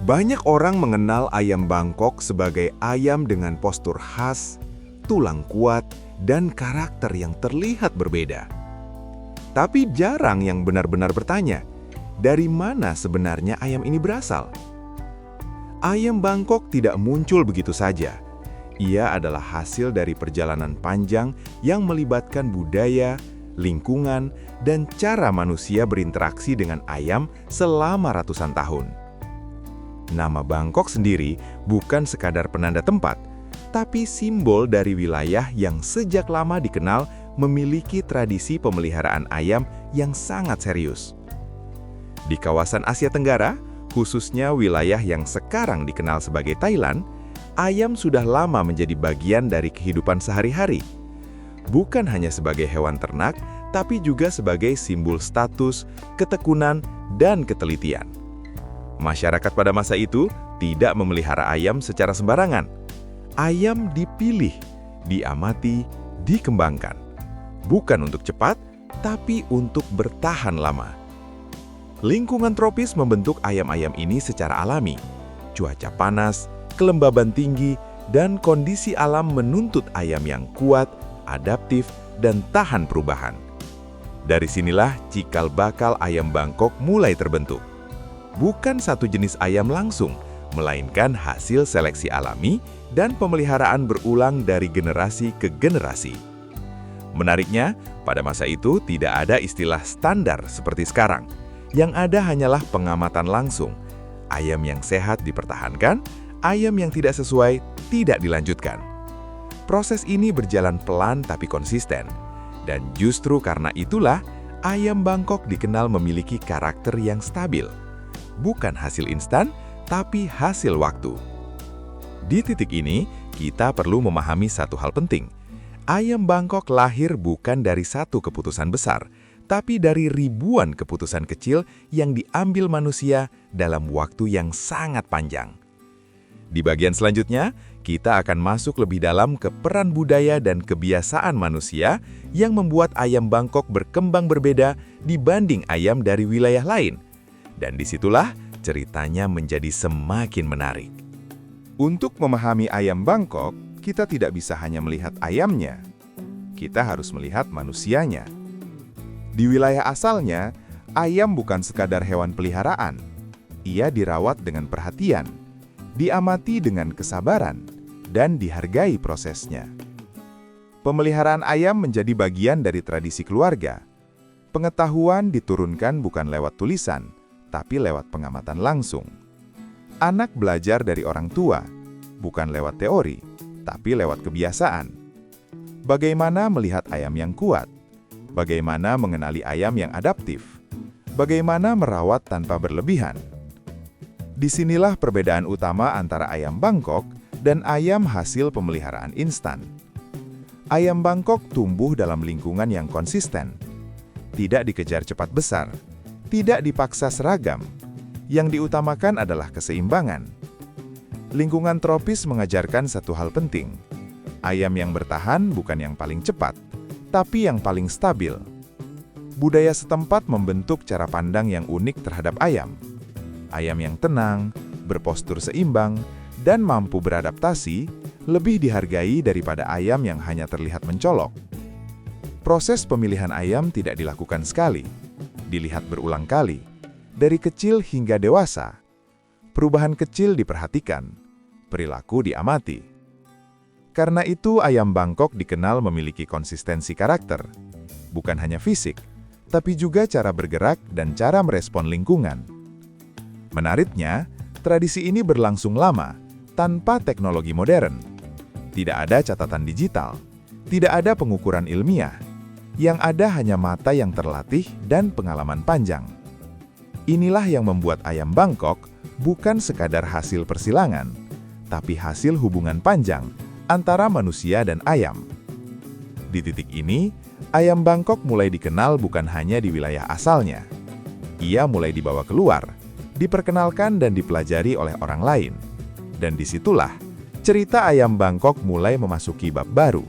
Banyak orang mengenal ayam Bangkok sebagai ayam dengan postur khas, tulang kuat, dan karakter yang terlihat berbeda. Tapi jarang yang benar-benar bertanya, dari mana sebenarnya ayam ini berasal? Ayam Bangkok tidak muncul begitu saja. Ia adalah hasil dari perjalanan panjang yang melibatkan budaya, lingkungan, dan cara manusia berinteraksi dengan ayam selama ratusan tahun. Nama Bangkok sendiri bukan sekadar penanda tempat, tapi simbol dari wilayah yang sejak lama dikenal memiliki tradisi pemeliharaan ayam yang sangat serius. Di kawasan Asia Tenggara, khususnya wilayah yang sekarang dikenal sebagai Thailand, ayam sudah lama menjadi bagian dari kehidupan sehari-hari. Bukan hanya sebagai hewan ternak, tapi juga sebagai simbol status, ketekunan, dan ketelitian. Masyarakat pada masa itu tidak memelihara ayam secara sembarangan. Ayam dipilih, diamati, dikembangkan. Bukan untuk cepat, tapi untuk bertahan lama. Lingkungan tropis membentuk ayam-ayam ini secara alami. Cuaca panas, kelembaban tinggi, dan kondisi alam menuntut ayam yang kuat, adaptif, dan tahan perubahan. Dari sinilah cikal bakal ayam Bangkok mulai terbentuk. Bukan satu jenis ayam langsung, melainkan hasil seleksi alami dan pemeliharaan berulang dari generasi ke generasi. Menariknya, pada masa itu tidak ada istilah standar seperti sekarang. Yang ada hanyalah pengamatan langsung. Ayam yang sehat dipertahankan, ayam yang tidak sesuai tidak dilanjutkan. Proses ini berjalan pelan tapi konsisten. Dan justru karena itulah, ayam Bangkok dikenal memiliki karakter yang stabil. Bukan hasil instan, tapi hasil waktu. Di titik ini, kita perlu memahami satu hal penting. Ayam Bangkok lahir bukan dari satu keputusan besar, tapi dari ribuan keputusan kecil yang diambil manusia dalam waktu yang sangat panjang. Di bagian selanjutnya, kita akan masuk lebih dalam ke peran budaya dan kebiasaan manusia yang membuat ayam Bangkok berkembang berbeda dibanding ayam dari wilayah lain. Dan disitulah ceritanya menjadi semakin menarik. Untuk memahami ayam Bangkok, kita tidak bisa hanya melihat ayamnya. Kita harus melihat manusianya. Di wilayah asalnya, ayam bukan sekadar hewan peliharaan. Ia dirawat dengan perhatian, diamati dengan kesabaran, dan dihargai prosesnya. Pemeliharaan ayam menjadi bagian dari tradisi keluarga. Pengetahuan diturunkan bukan lewat tulisan, tapi lewat pengamatan langsung. Anak belajar dari orang tua, bukan lewat teori, tapi lewat kebiasaan. Bagaimana melihat ayam yang kuat? Bagaimana mengenali ayam yang adaptif? Bagaimana merawat tanpa berlebihan? Disinilah perbedaan utama antara ayam Bangkok dan ayam hasil pemeliharaan instan. Ayam Bangkok tumbuh dalam lingkungan yang konsisten. Tidak dikejar cepat besar, tidak dipaksa seragam. Yang diutamakan adalah keseimbangan. Lingkungan tropis mengajarkan satu hal penting. Ayam yang bertahan bukan yang paling cepat, tapi yang paling stabil. Budaya setempat membentuk cara pandang yang unik terhadap ayam. Ayam yang tenang, berpostur seimbang, dan mampu beradaptasi lebih dihargai daripada ayam yang hanya terlihat mencolok. Proses pemilihan ayam tidak dilakukan sekali, dilihat berulang kali, dari kecil hingga dewasa. Perubahan kecil diperhatikan, perilaku diamati. Karena itu ayam Bangkok dikenal memiliki konsistensi karakter, bukan hanya fisik, tapi juga cara bergerak dan cara merespon lingkungan. Menariknya, tradisi ini berlangsung lama, tanpa teknologi modern. Tidak ada catatan digital, tidak ada pengukuran ilmiah. Yang ada hanya mata yang terlatih dan pengalaman panjang. Inilah yang membuat ayam Bangkok bukan sekadar hasil persilangan, tapi hasil hubungan panjang antara manusia dan ayam. Di titik ini, ayam Bangkok mulai dikenal bukan hanya di wilayah asalnya. Ia mulai dibawa keluar, diperkenalkan dan dipelajari oleh orang lain. Dan disitulah, cerita ayam Bangkok mulai memasuki bab baru.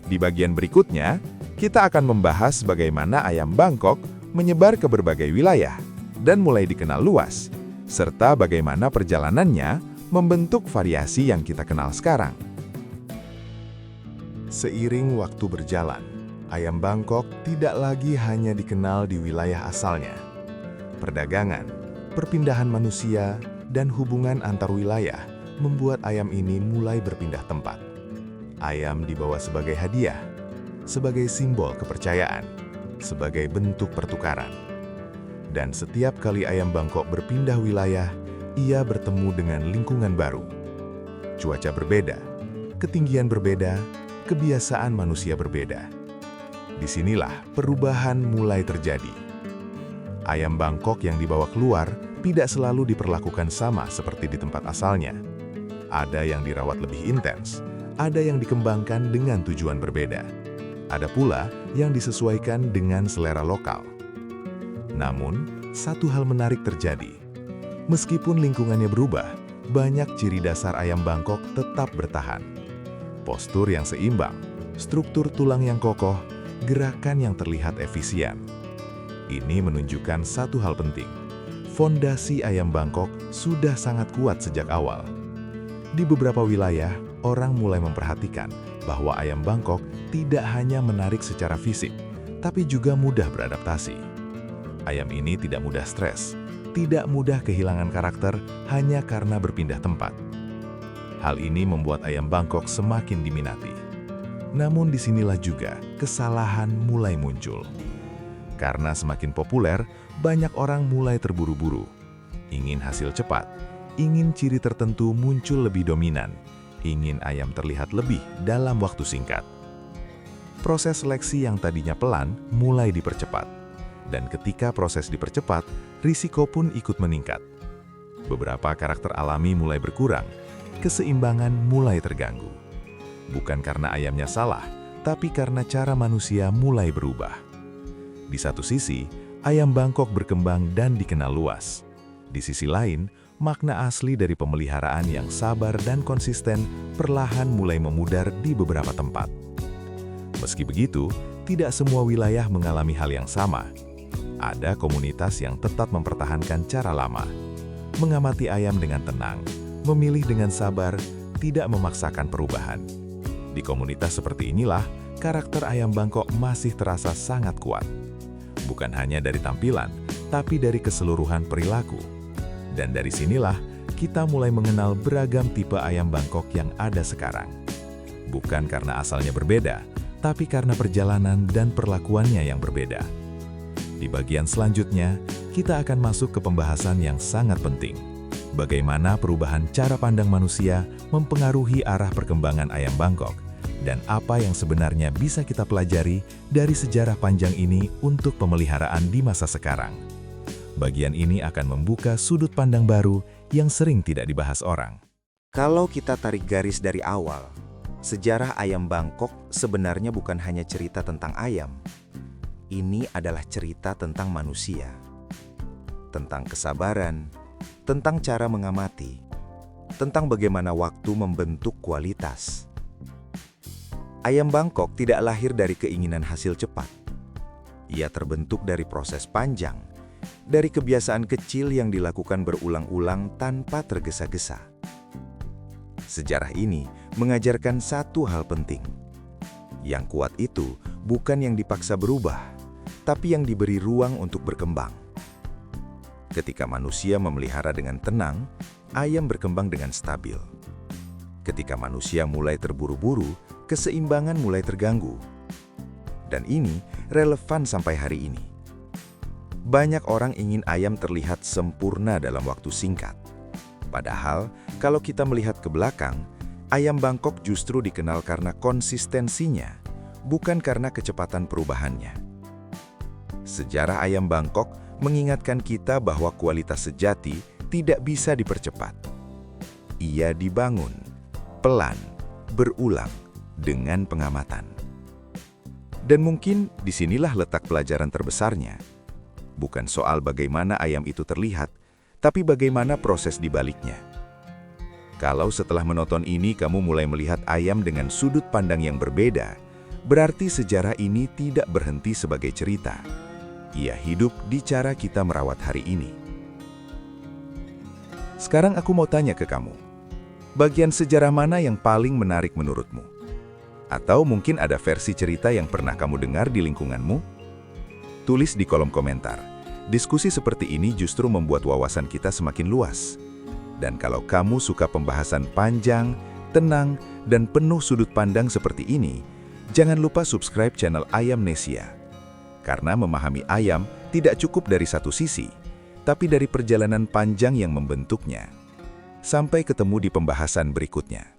Di bagian berikutnya, kita akan membahas bagaimana ayam Bangkok menyebar ke berbagai wilayah dan mulai dikenal luas, serta bagaimana perjalanannya membentuk variasi yang kita kenal sekarang. Seiring waktu berjalan, ayam Bangkok tidak lagi hanya dikenal di wilayah asalnya. Perdagangan, perpindahan manusia, dan hubungan antar wilayah membuat ayam ini mulai berpindah tempat. Ayam dibawa sebagai hadiah, sebagai simbol kepercayaan, sebagai bentuk pertukaran. Dan setiap kali ayam Bangkok berpindah wilayah, ia bertemu dengan lingkungan baru. Cuaca berbeda, ketinggian berbeda, kebiasaan manusia berbeda. Disinilah perubahan mulai terjadi. Ayam Bangkok yang dibawa keluar tidak selalu diperlakukan sama seperti di tempat asalnya. Ada yang dirawat lebih intens, ada yang dikembangkan dengan tujuan berbeda. Ada pula yang disesuaikan dengan selera lokal. Namun, satu hal menarik terjadi. Meskipun lingkungannya berubah, banyak ciri dasar ayam Bangkok tetap bertahan. Postur yang seimbang, struktur tulang yang kokoh, gerakan yang terlihat efisien. Ini menunjukkan satu hal penting. Fondasi ayam Bangkok sudah sangat kuat sejak awal. Di beberapa wilayah, orang mulai memperhatikan bahwa ayam Bangkok tidak hanya menarik secara fisik, tapi juga mudah beradaptasi. Ayam ini tidak mudah stres, tidak mudah kehilangan karakter hanya karena berpindah tempat. Hal ini membuat ayam Bangkok semakin diminati. Namun disinilah juga kesalahan mulai muncul. Karena semakin populer, banyak orang mulai terburu-buru. Ingin hasil cepat, ingin ciri tertentu muncul lebih dominan, ingin ayam terlihat lebih dalam waktu singkat. Proses seleksi yang tadinya pelan mulai dipercepat. Dan ketika proses dipercepat, risiko pun ikut meningkat. Beberapa karakter alami mulai berkurang, keseimbangan mulai terganggu. Bukan karena ayamnya salah, tapi karena cara manusia mulai berubah. Di satu sisi, ayam Bangkok berkembang dan dikenal luas. Di sisi lain, makna asli dari pemeliharaan yang sabar dan konsisten perlahan mulai memudar di beberapa tempat. Meski begitu, tidak semua wilayah mengalami hal yang sama. Ada komunitas yang tetap mempertahankan cara lama, mengamati ayam dengan tenang, memilih dengan sabar, tidak memaksakan perubahan. Di komunitas seperti inilah, karakter ayam Bangkok masih terasa sangat kuat. Bukan hanya dari tampilan, tapi dari keseluruhan perilaku. Dan dari sinilah, kita mulai mengenal beragam tipe ayam Bangkok yang ada sekarang. Bukan karena asalnya berbeda, tapi karena perjalanan dan perlakuannya yang berbeda. Di bagian selanjutnya, kita akan masuk ke pembahasan yang sangat penting. Bagaimana perubahan cara pandang manusia mempengaruhi arah perkembangan ayam Bangkok, dan apa yang sebenarnya bisa kita pelajari dari sejarah panjang ini untuk pemeliharaan di masa sekarang. Bagian ini akan membuka sudut pandang baru yang sering tidak dibahas orang. Kalau kita tarik garis dari awal, sejarah ayam Bangkok sebenarnya bukan hanya cerita tentang ayam. Ini adalah cerita tentang manusia, tentang kesabaran, tentang cara mengamati, tentang bagaimana waktu membentuk kualitas. Ayam Bangkok tidak lahir dari keinginan hasil cepat. Ia terbentuk dari proses panjang, dari kebiasaan kecil yang dilakukan berulang-ulang tanpa tergesa-gesa. Sejarah ini mengajarkan satu hal penting. Yang kuat itu bukan yang dipaksa berubah, tapi yang diberi ruang untuk berkembang. Ketika manusia memelihara dengan tenang, ayam berkembang dengan stabil. Ketika manusia mulai terburu-buru, keseimbangan mulai terganggu. Dan ini relevan sampai hari ini. Banyak orang ingin ayam terlihat sempurna dalam waktu singkat. Padahal, kalau kita melihat ke belakang, ayam Bangkok justru dikenal karena konsistensinya, bukan karena kecepatan perubahannya. Sejarah ayam Bangkok mengingatkan kita bahwa kualitas sejati tidak bisa dipercepat. Ia dibangun, pelan, berulang, dengan pengamatan. Dan mungkin disinilah letak pelajaran terbesarnya. Bukan soal bagaimana ayam itu terlihat, tapi bagaimana proses di baliknya. Kalau setelah menonton ini kamu mulai melihat ayam dengan sudut pandang yang berbeda, berarti sejarah ini tidak berhenti sebagai cerita. Ia hidup di cara kita merawat hari ini. Sekarang aku mau tanya ke kamu. Bagian sejarah mana yang paling menarik menurutmu? Atau mungkin ada versi cerita yang pernah kamu dengar di lingkunganmu? Tulis di kolom komentar. Diskusi seperti ini justru membuat wawasan kita semakin luas. Dan kalau kamu suka pembahasan panjang, tenang, dan penuh sudut pandang seperti ini, jangan lupa subscribe channel Ayamnesia. Karena memahami ayam tidak cukup dari satu sisi, tapi dari perjalanan panjang yang membentuknya. Sampai ketemu di pembahasan berikutnya.